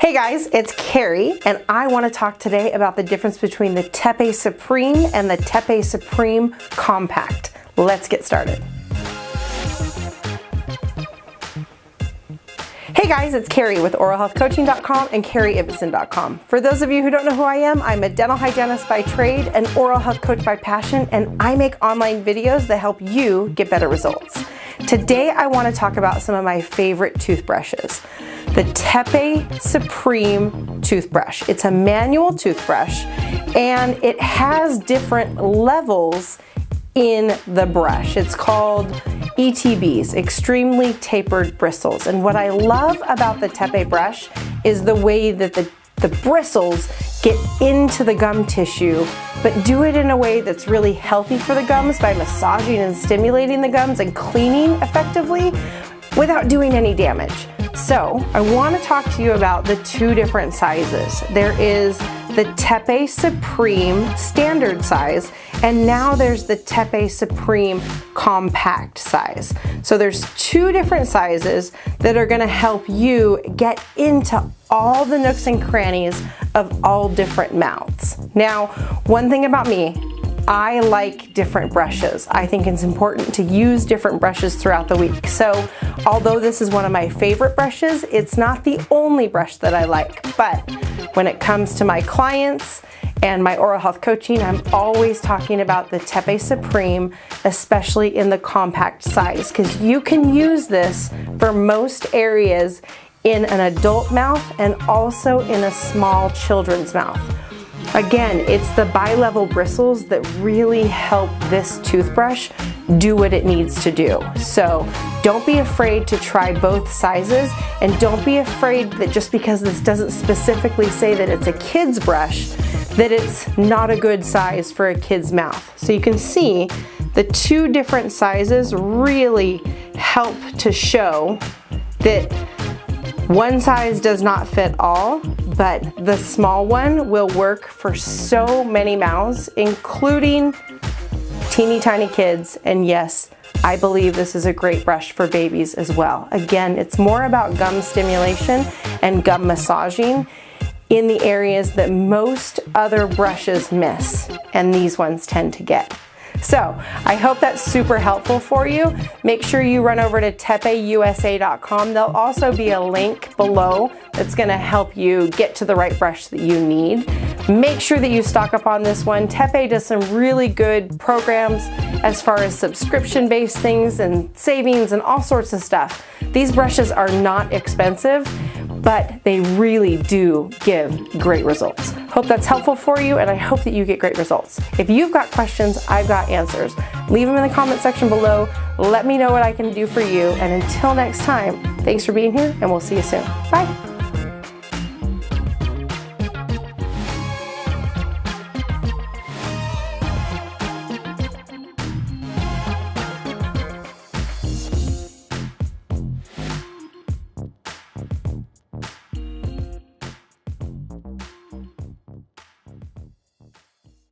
Hey guys, it's Carrie, and I want to talk today about the difference between the Tepe Supreme and the Tepe Supreme Compact. Let's get started. Hey guys, it's Carrie with oralhealthcoaching.com and carrieibison.com. For those of you who don't know who I am, I'm a dental hygienist by trade and oral health coach by passion, and I make online videos that help you get better results. Today I want to talk about some of my favorite toothbrushes. The Tepe Supreme toothbrush. It's a manual toothbrush and it has different levels in the brush. It's called ETBs, extremely tapered bristles. And what I love about the Tepe brush is the way that the bristles get into the gum tissue, but do it in a way that's really healthy for the gums by massaging and stimulating the gums and cleaning effectively without doing any damage. So I want to talk to you about the two different sizes. There is the Tepe Supreme standard size, and now there's the Tepe Supreme Compact size. So there's two different sizes that are going to help you get into all the nooks and crannies of all different mouths. Now, one thing about me, I like different brushes. I think it's important to use different brushes throughout the week. So although this is one of my favorite brushes, it's not the only brush that I like. But when it comes to my clients and my oral health coaching, I'm always talking about the Tepe Supreme, especially in the compact size, because you can use this for most areas in an adult mouth and also in a small children's mouth. Again, it's the bi-level bristles that really help this toothbrush do what it needs to do. So don't be afraid to try both sizes, and don't be afraid that just because this doesn't specifically say that it's a kid's brush, that it's not a good size for a kid's mouth. So you can see the two different sizes really help to show that one size does not fit all, but the small one will work for so many mouths, including teeny tiny kids. And yes, I believe this is a great brush for babies as well. Again, it's more about gum stimulation and gum massaging in the areas that most other brushes miss, and these ones tend to get. So I hope that's super helpful for you. Make sure you run over to tepeusa.com. There'll also be a link below that's going to help you get to the right brush that you need. Make sure that you stock up on this one. Tepe does some really good programs as far as subscription-based things and savings and all sorts of stuff. These brushes are not expensive, but they really do give great results. Hope that's helpful for you, and I hope that you get great results. If you've got questions, I've got answers. Leave them in the comment section below. Let me know what I can do for you, and until next time, thanks for being here, and we'll see you soon. Bye.